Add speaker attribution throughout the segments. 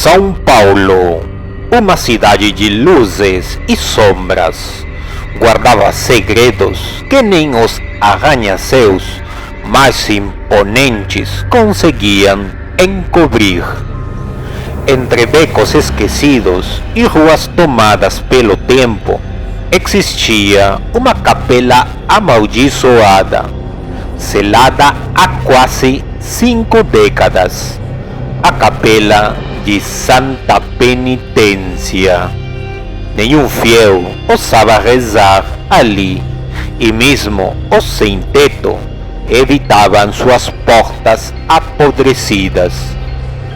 Speaker 1: São Paulo, uma cidade de luzes e sombras, guardava segredos que nem os arranha-céus mais imponentes conseguiam encobrir. Entre becos esquecidos e ruas tomadas pelo tempo, existia uma capela amaldiçoada, selada há quase 5 décadas, a Capela de Santa Penitência. Nenhum fiel ousava rezar ali, e mesmo os sem-teto evitavam suas portas apodrecidas.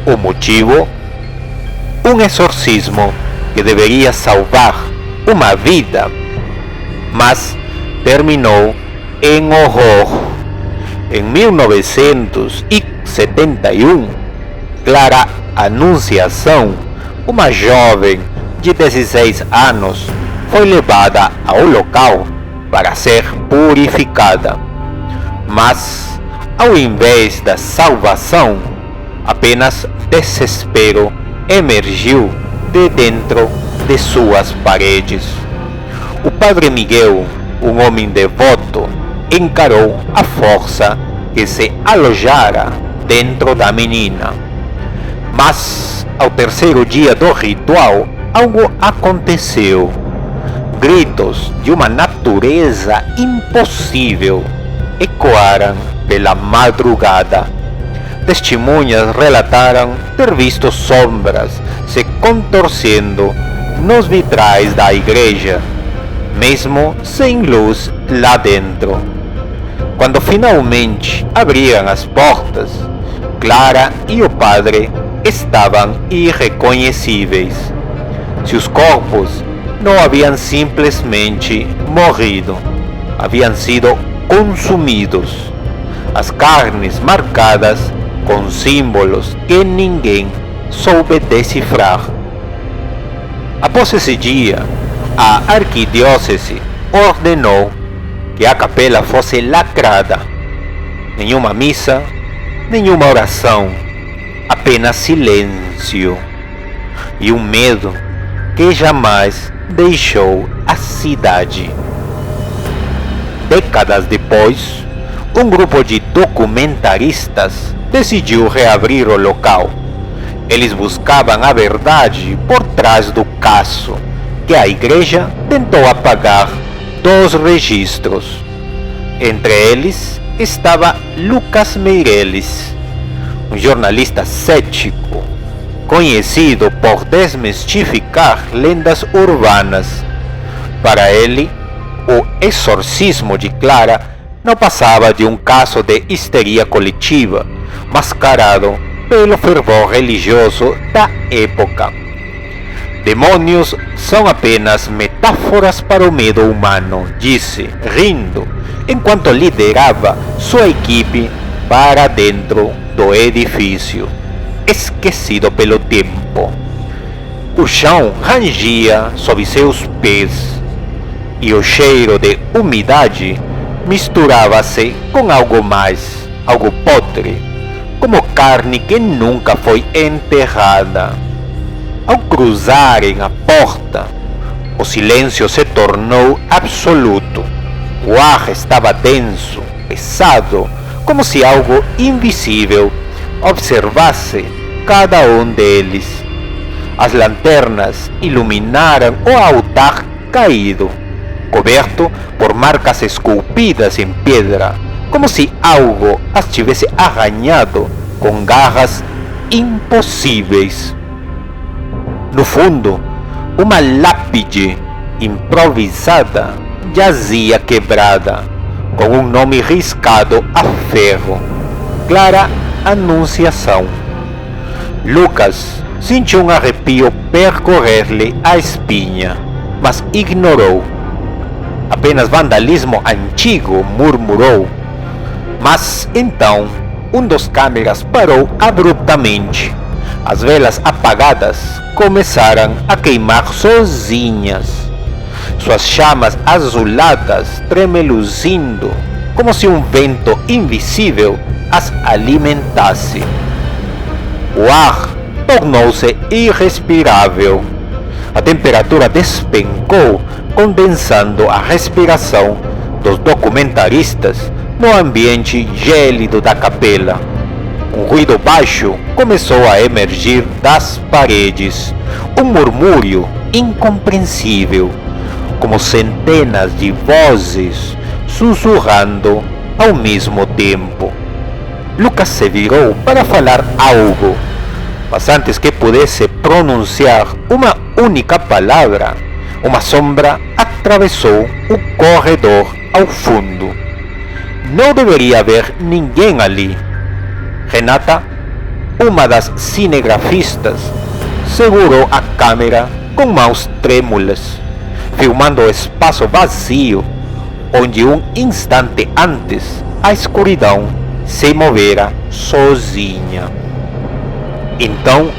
Speaker 1: O motivo? Um exorcismo que deveria salvar uma vida, mas terminou em horror. Em 1971, Clara Anunciação, uma jovem de 16 anos, foi levada ao local para ser purificada. Mas, ao invés da salvação, apenas desespero emergiu de dentro de suas paredes. O padre Miguel, um homem devoto, encarou a força que se alojara dentro da menina. Mas, ao terceiro dia do ritual, algo aconteceu. Gritos de uma natureza impossível ecoaram pela madrugada. Testemunhas relataram ter visto sombras se contorcendo nos vitrais da igreja, mesmo sem luz lá dentro. Quando finalmente abriram as portas, Clara e o padre estavam irreconhecíveis. Seus corpos não haviam simplesmente morrido, haviam sido consumidos, as carnes marcadas com símbolos que ninguém soube decifrar. Após esse dia, a arquidiócese ordenou que a capela fosse lacrada. Nenhuma missa, nenhuma oração, apenas silêncio e um medo que jamais deixou a cidade. Décadas depois, um grupo de documentaristas decidiu reabrir o local. Eles buscavam a verdade por trás do caso que a igreja tentou apagar dos registros. Entre eles estava Lucas Meireles, um jornalista cético, conhecido por desmistificar lendas urbanas. Para ele, o exorcismo de Clara não passava de um caso de histeria coletiva, mascarado pelo fervor religioso da época. Demônios são apenas metáforas para o medo humano, disse, rindo, enquanto liderava sua equipe para dentro do edifício, esquecido pelo tempo. O chão rangia sob seus pés, e o cheiro de umidade misturava-se com algo mais, algo podre, como carne que nunca foi enterrada. Ao cruzarem a porta, o silêncio se tornou absoluto. O ar estava denso, pesado, como se algo invisível observasse cada um deles. As lanternas iluminaram o altar caído, coberto por marcas esculpidas em pedra, como se algo as tivesse arranhado com garras impossíveis. No fundo, uma lápide improvisada jazia quebrada, com um nome riscado a ferro: Clara Anunciação. Lucas sentiu um arrepio percorrer-lhe a espinha, mas ignorou. Apenas vandalismo antigo, murmurou. Mas então, um dos câmeras parou abruptamente. As velas apagadas começaram a queimar sozinhas, suas chamas azuladas tremeluzindo, como se um vento invisível as alimentasse. O ar tornou-se irrespirável. A temperatura despencou, condensando a respiração dos documentaristas no ambiente gélido da capela. Um ruído baixo começou a emergir das paredes, um murmúrio incompreensível, como centenas de vozes sussurrando ao mesmo tempo. Lucas se virou para falar algo, mas antes que pudesse pronunciar uma única palavra, uma sombra atravessou o corredor ao fundo. Não deveria haver ninguém ali. Renata, uma das cinegrafistas, segurou a câmera com mãos trêmulas, filmando o espaço vazio onde um instante antes a escuridão se movera sozinha. Então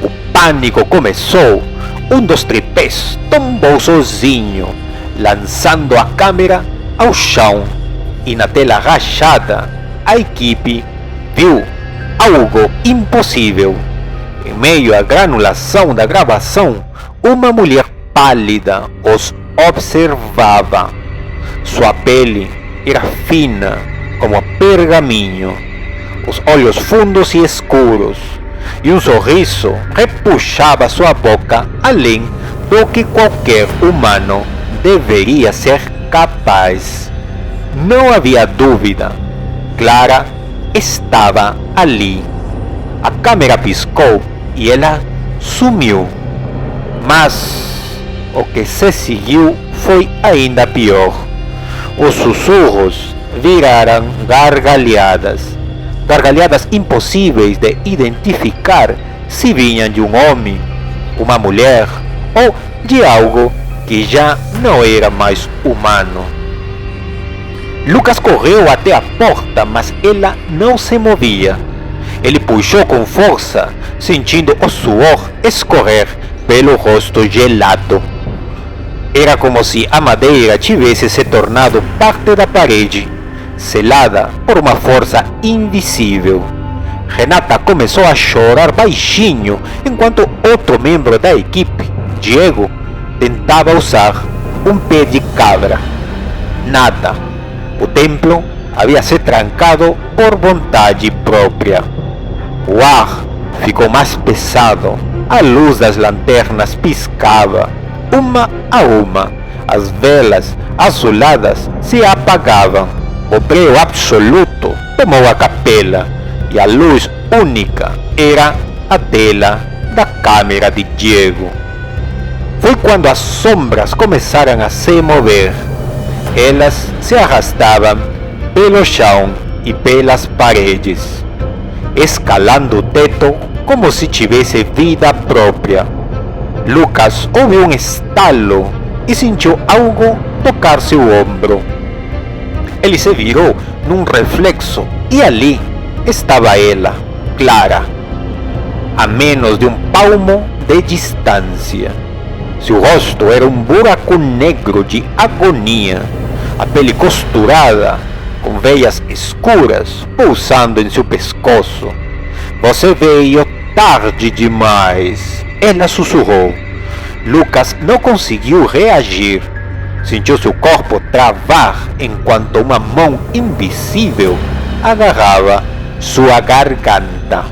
Speaker 1: o pânico começou. Um dos tripés tombou sozinho, lançando a câmera ao chão, e na tela rachada a equipe viu algo impossível. Em meio à granulação da gravação, uma mulher pálida os observava. Sua pele era fina como pergaminho, os olhos fundos e escuros, e um sorriso repuxava sua boca além do que qualquer humano deveria ser capaz. Não havia dúvida. Clara estava ali. A câmera piscou e ela sumiu. Mas o que se seguiu foi ainda pior. Os sussurros viraram gargalhadas. Gargalhadas impossíveis de identificar se vinham de um homem, uma mulher ou de algo que já não era mais humano. Lucas correu até a porta, mas ela não se movia. Ele puxou com força, sentindo o suor escorrer pelo rosto gelado. Era como se a madeira tivesse se tornado parte da parede, selada por uma força invisível. Renata começou a chorar baixinho, enquanto outro membro da equipe, Diego, tentava usar um pé de cabra. Nada. O templo havia se trancado por vontade própria. O ar ficou mais pesado. A luz das lanternas piscava. Uma a uma, as velas azuladas se apagavam. O breu absoluto tomou a capela e a luz única era a tela da câmera de Diego. Foi quando as sombras começaram a se mover. Elas se arrastavam pelo chão e pelas paredes, escalando o teto como se tivesse vida própria. Lucas ouviu um estalo e sentiu algo tocar seu ombro. Ele se virou num reflexo e ali estava ela, Clara, a menos de um palmo de distância. Seu rosto era um buraco negro de agonia, a pele costurada, com veias escuras pulsando em seu pescoço. Você veio tarde demais, ela sussurrou. Lucas não conseguiu reagir. Sentiu seu corpo travar enquanto uma mão invisível agarrava sua garganta.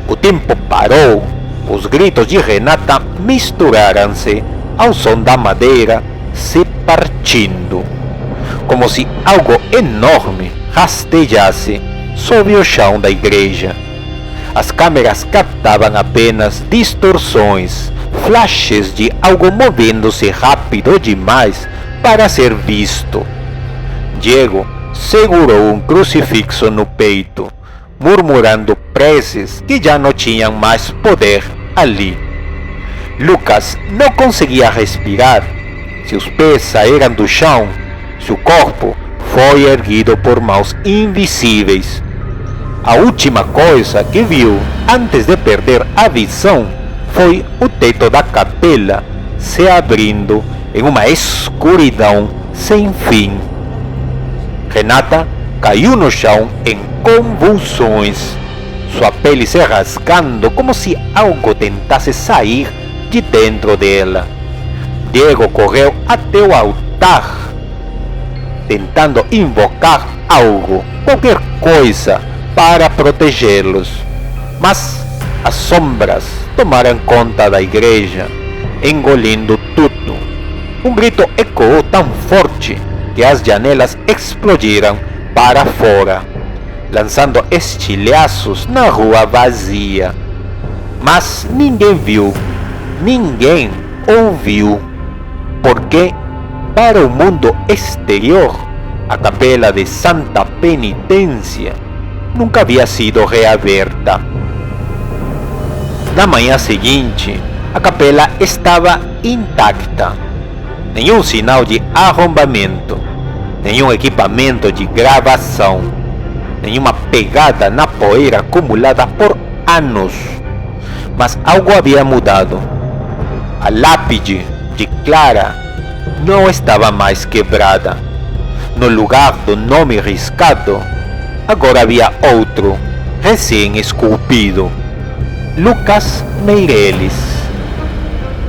Speaker 1: O tempo parou. Os gritos de Renata misturaram-se ao som da madeira se partindo, como se algo enorme rastejasse sob o chão da igreja. As câmeras captavam apenas distorções, flashes de algo movendo-se rápido demais para ser visto. Diego segurou um crucifixo no peito, murmurando preces que já não tinham mais poder ali. Lucas não conseguia respirar. Seus pés saíram do chão. Seu corpo foi erguido por mãos invisíveis. A última coisa que viu antes de perder a visão foi o teto da capela se abrindo em uma escuridão sem fim. Renata caiu no chão em convulsões. sua pele se rasgando como se algo tentasse sair de dentro dela. Diego correu até o altar, tentando invocar algo, qualquer coisa, para protegê-los. Mas as sombras tomaram conta da igreja, engolindo tudo. Um grito ecoou tão forte que as janelas explodiram para fora, lançando estilhaços na rua vazia. Mas ninguém viu, ninguém ouviu, porque para o mundo exterior, a capela de Santa Penitência nunca havia sido reaberta. Na manhã seguinte, a capela estava intacta. Nenhum sinal de arrombamento, nenhum equipamento de gravação, nenhuma pegada na poeira acumulada por anos. Mas algo havia mudado. A lápide de Clara não estava mais quebrada. No lugar do nome riscado, agora havia outro, recém-esculpido: Lucas Meireles.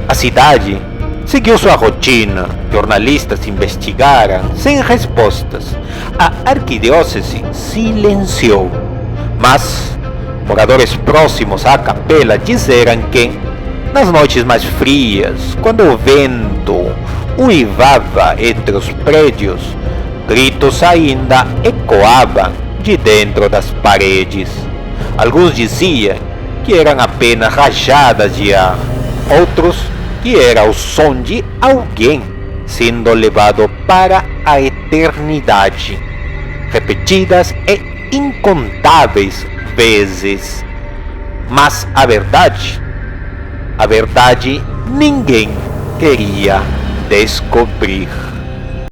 Speaker 1: A cidade seguiu sua rotina. Jornalistas investigaram sem respostas. A arquidiócese silenciou. Mas moradores próximos à capela disseram que, nas noites mais frias, quando o vento uivava entre os prédios, gritos ainda ecoavam de dentro das paredes. Alguns diziam que eram apenas rajadas de ar, outros que era o som de alguém sendo levado para a eternidade, repetidas e incontáveis vezes. Mas a verdade ninguém queria descobrir.